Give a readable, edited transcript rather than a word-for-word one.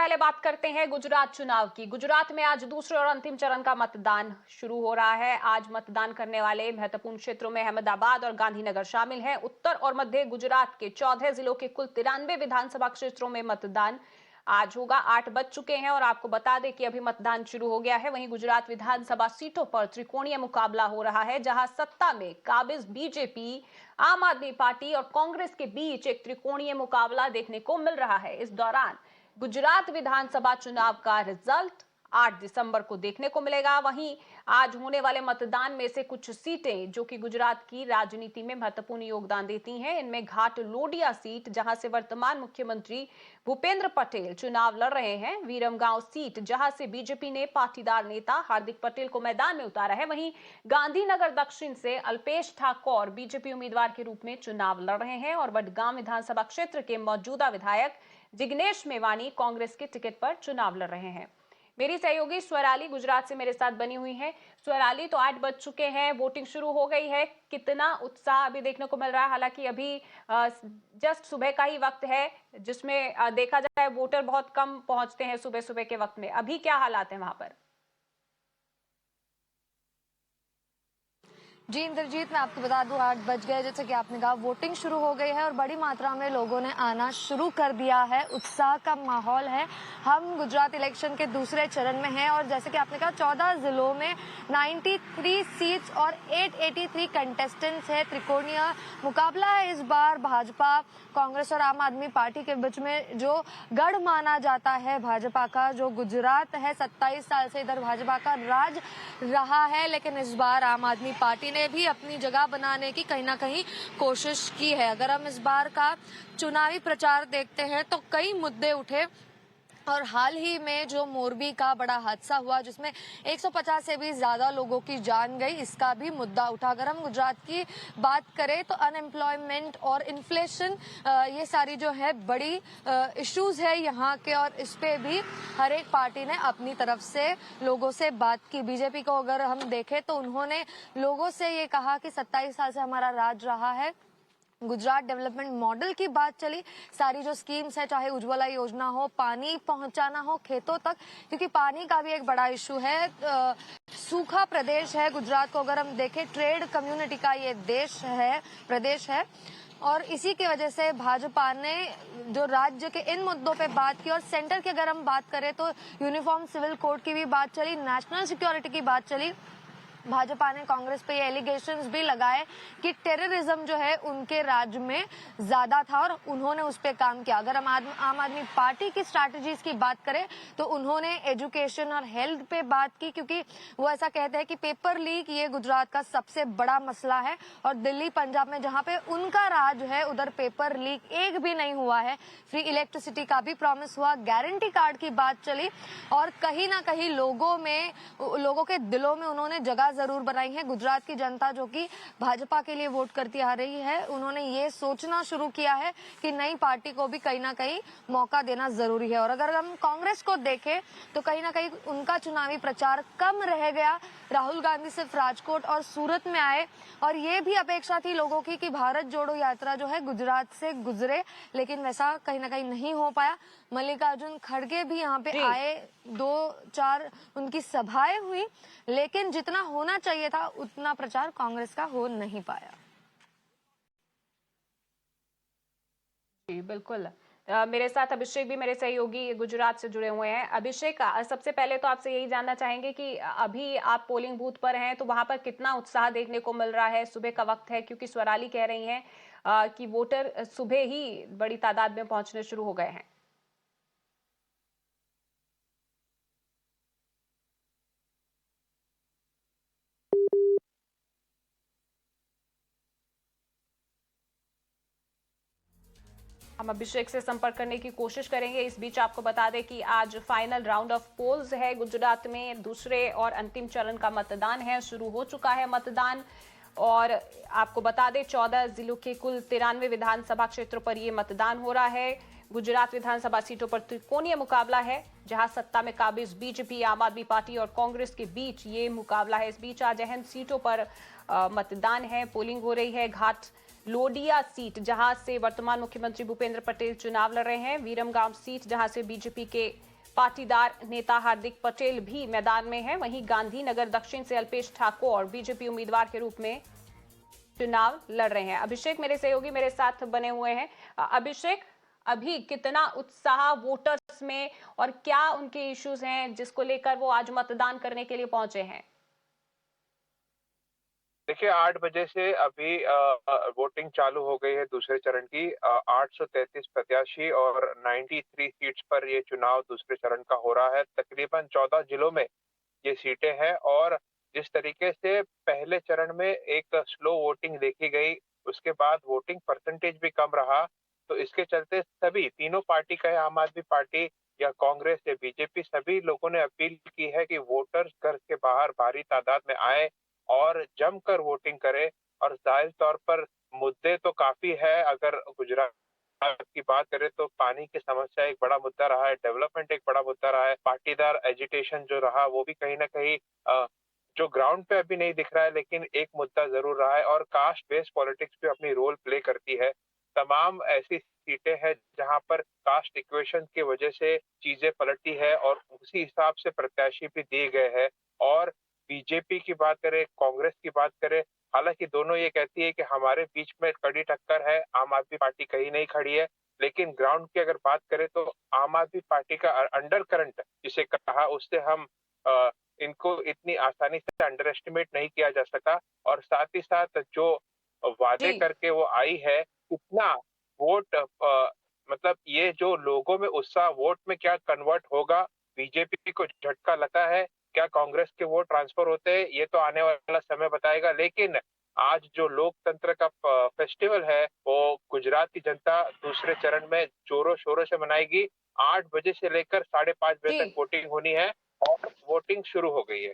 पहले बात करते हैं गुजरात चुनाव की। गुजरात में आज दूसरे और अंतिम चरण का मतदान शुरू हो रहा है। आज मतदान करने वाले महत्वपूर्ण क्षेत्रों में अहमदाबाद और गांधीनगर शामिल हैं। उत्तर और मध्य गुजरात के 14 जिलों के कुल 93 विधानसभा क्षेत्रों में मतदान आज होगा। 8 बज चुके हैं और आपको बता दें कि अभी मतदान शुरू हो गया है। वहीं गुजरात विधानसभा सीटों पर त्रिकोणीय मुकाबला हो रहा है, जहां सत्ता में काबिज बीजेपी, आम आदमी पार्टी और कांग्रेस के बीच एक त्रिकोणीय मुकाबला देखने को मिल रहा है। इस दौरान गुजरात विधानसभा चुनाव का रिजल्ट 8 दिसंबर को देखने को मिलेगा। वहीं आज होने वाले मतदान में से कुछ सीटें जो कि गुजरात की राजनीति में महत्वपूर्ण योगदान देती हैं, इनमें घाट लोडिया सीट, जहां से वर्तमान मुख्यमंत्री भूपेंद्र पटेल चुनाव लड़ रहे हैं, विरमगांव सीट, जहां से बीजेपी ने पाटीदार नेता हार्दिक पटेल को मैदान में उतारा है, वहीं गांधीनगर दक्षिण से अल्पेश ठाकोर बीजेपी उम्मीदवार के रूप में चुनाव लड़ रहे हैं और वडगांव विधानसभा क्षेत्र के मौजूदा विधायक जिग्नेश मेवानी कांग्रेस के टिकट पर चुनाव लड़ रहे हैं। मेरी सहयोगी स्वराली गुजरात से मेरे साथ बनी हुई है। स्वराली, तो 8 बज चुके हैं, वोटिंग शुरू हो गई है, कितना उत्साह अभी देखने को मिल रहा है? हालांकि अभी जस्ट सुबह का ही वक्त है, जिसमें देखा जाए वोटर बहुत कम पहुंचते हैं सुबह सुबह के वक्त में। अभी क्या हालात है वहां पर? जी इंद्रजीत, मैं आपको बता दूं 8 बज गए, जैसे कि आपने कहा वोटिंग शुरू हो गई है और बड़ी मात्रा में लोगों ने आना शुरू कर दिया है। उत्साह का माहौल है। हम गुजरात इलेक्शन के दूसरे चरण में हैं और जैसे कि आपने कहा 14 जिलों में 93 सीट्स और 883 कंटेस्टेंट्स है। त्रिकोणीय मुकाबला है इस बार। भाजपा, कांग्रेस और आम आदमी पार्टी के बीच में जो गढ़ माना जाता है भाजपा का, जो गुजरात है 27 साल से इधर भाजपा का राज रहा है, लेकिन इस बार आम आदमी पार्टी ने भी अपनी जगह बनाने की कहीं ना कहीं कोशिश की है। अगर हम इस बार का चुनावी प्रचार देखते हैं तो कई मुद्दे उठे और हाल ही में जो मोरबी का बड़ा हादसा हुआ जिसमें 150 से भी ज्यादा लोगों की जान गई, इसका भी मुद्दा उठा। अगर हम गुजरात की बात करें तो अनएम्प्लॉयमेंट और इन्फ्लेशन, ये सारी जो है बड़ी इश्यूज है यहाँ के और इस पे भी हर एक पार्टी ने अपनी तरफ से लोगों से बात की। बीजेपी को अगर हम देखें तो उन्होंने लोगों से ये कहा कि 27 साल से हमारा राज रहा है, गुजरात डेवलपमेंट मॉडल की बात चली। सारी जो स्कीम्स है, चाहे उज्ज्वला योजना हो, पानी पहुंचाना हो खेतों तक, क्योंकि पानी का भी एक बड़ा इशू है। सूखा प्रदेश है गुजरात को अगर हम देखें, ट्रेड कम्युनिटी का ये प्रदेश है और इसी की वजह से भाजपा ने जो राज्य के इन मुद्दों पे बात की। और सेंटर की अगर हम बात करें तो यूनिफॉर्म सिविल कोड की भी बात चली, नेशनल सिक्योरिटी की बात चली। भाजपा ने कांग्रेस पे ये एलिगेशंस भी लगाए कि टेररिज्म जो है उनके राज्य में ज्यादा था और उन्होंने उस पे काम किया। अगर हम आम आदमी पार्टी की स्ट्रैटेजीज की बात करें तो उन्होंने एजुकेशन और हेल्थ पे बात की, क्योंकि वो ऐसा कहते हैं कि पेपर लीक ये गुजरात का सबसे बड़ा मसला है और दिल्ली पंजाब में जहां पे उनका राज है उधर पेपर लीक एक भी नहीं हुआ है। फ्री इलेक्ट्रिसिटी का भी प्रॉमिस हुआ, गारंटी कार्ड की बात चली और कहीं ना कहीं लोगों के दिलों में उन्होंने जगह जरूर बनाई है। गुजरात की जनता जो कि भाजपा के लिए वोट करती आ रही है, उन्होंने ये सोचना शुरू किया है कि नई पार्टी को भी कहीं ना कहीं मौका देना जरूरी है। और अगर हम कांग्रेस को देखें तो कहीं ना कहीं उनका चुनावी प्रचार कम रह गया। राहुल गांधी सिर्फ राजकोट और सूरत में आए और ये भी अपेक्षा थी लोगों की कि भारत जोड़ो यात्रा जो है गुजरात से गुजरे, लेकिन वैसा कहीं ना कहीं नहीं हो पाया। मल्लिकार्जुन खड़गे भी यहाँ पे आए, 2-4 उनकी सभाएं हुई, लेकिन जितना होना चाहिए था उतना प्रचार कांग्रेस का हो नहीं पाया। जी बिल्कुल। मेरे साथ अभिषेक भी, मेरे सहयोगी गुजरात से जुड़े हुए हैं। अभिषेक, सबसे पहले तो आपसे यही जानना चाहेंगे कि अभी आप पोलिंग बूथ पर हैं तो वहां पर कितना उत्साह देखने को मिल रहा है? सुबह का वक्त है, क्योंकि स्वराली कह रही हैं कि वोटर सुबह ही बड़ी तादाद में पहुंचने शुरू हो गए हैं। हम अभिषेक से संपर्क करने की कोशिश करेंगे। इस बीच आपको बता दें कि आज फाइनल राउंड ऑफ पोल्स है गुजरात में। दूसरे और अंतिम चरण का मतदान है, शुरू हो चुका है मतदान। और आपको बता दें 14 जिलों के कुल 93 विधानसभा क्षेत्रों पर यह मतदान हो रहा है। गुजरात विधानसभा सीटों पर त्रिकोणीय मुकाबला है, जहां सत्ता में काबिज बीजेपी, आम आदमी पार्टी और कांग्रेस के बीच ये मुकाबला है। इस बीच आज अहम सीटों पर मतदान है, पोलिंग हो रही है। घाट लोडिया सीट, जहां से वर्तमान मुख्यमंत्री भूपेंद्र पटेल चुनाव लड़ रहे हैं। विरमगांव सीट, जहां से बीजेपी के पाटीदार नेता हार्दिक पटेल भी मैदान में है। वहीं गांधीनगर दक्षिण से अल्पेश ठाकुर बीजेपी उम्मीदवार के रूप में चुनाव लड़ रहे हैं। अभिषेक मेरे सहयोगी मेरे साथ बने हुए हैं। अभिषेक, अभी कितना उत्साह वोटर्स में और क्या उनके इश्यूज हैं जिसको लेकर वो आज मतदान करने के लिए पहुंचे हैं? देखिए 8 बजे से अभी वोटिंग चालू हो गई है दूसरे चरण की। 833 प्रत्याशी और 93 सीट्स पर ये चुनाव दूसरे चरण का हो रहा है। तकरीबन 14 जिलों में ये सीटें हैं और जिस तरीके से पहले चरण में एक स्लो वोटिंग देखी गई, उसके बाद वोटिंग परसेंटेज भी कम रहा, तो इसके चलते सभी तीनों पार्टी का है, आम आदमी पार्टी या कांग्रेस या बीजेपी, सभी लोगों ने अपील की है कि वोटर्स घर के बाहर भारी तादाद में आए और जमकर वोटिंग करें। और जाहिर तौर पर मुद्दे तो काफी है। अगर गुजरात की बात करें तो पानी की समस्या एक बड़ा मुद्दा रहा है, डेवलपमेंट एक बड़ा मुद्दा रहा है, पाटीदार एजिटेशन जो रहा वो भी कहीं ना कहीं जो ग्राउंड पे अभी नहीं दिख रहा है, लेकिन एक मुद्दा जरूर रहा है। और कास्ट बेस्ड पॉलिटिक्स भी अपनी रोल प्ले करती है। तमाम ऐसी सीटें हैं जहां पर कास्ट इक्वेशन की वजह से चीजें पलटी है और उसी हिसाब से प्रत्याशी भी दिए गए हैं। और बीजेपी की बात करें, कांग्रेस की बात करें, हालांकि दोनों ये कहती है कि हमारे बीच में कड़ी टक्कर है, आम आदमी पार्टी कहीं नहीं खड़ी है, लेकिन ग्राउंड की अगर बात करें तो आम आदमी पार्टी का अंडर करंट जिसे कहा, उससे हम इनको इतनी आसानी से अंडर एस्टिमेट नहीं किया जा सका। और साथ ही साथ जो वादे जी। करके वो आई है, कितना वोट मतलब ये जो लोगों में उत्साह वोट में क्या कन्वर्ट होगा, बीजेपी को झटका लगा है, क्या कांग्रेस के वोट ट्रांसफर होते हैं, ये तो आने वाला समय बताएगा। लेकिन आज जो लोकतंत्र का फेस्टिवल है वो गुजरात की जनता दूसरे चरण में जोरों शोरों से मनाएगी। 8 बजे से लेकर 5:30 बजे जी। तक वोटिंग होनी है और वोटिंग शुरू हो गई है।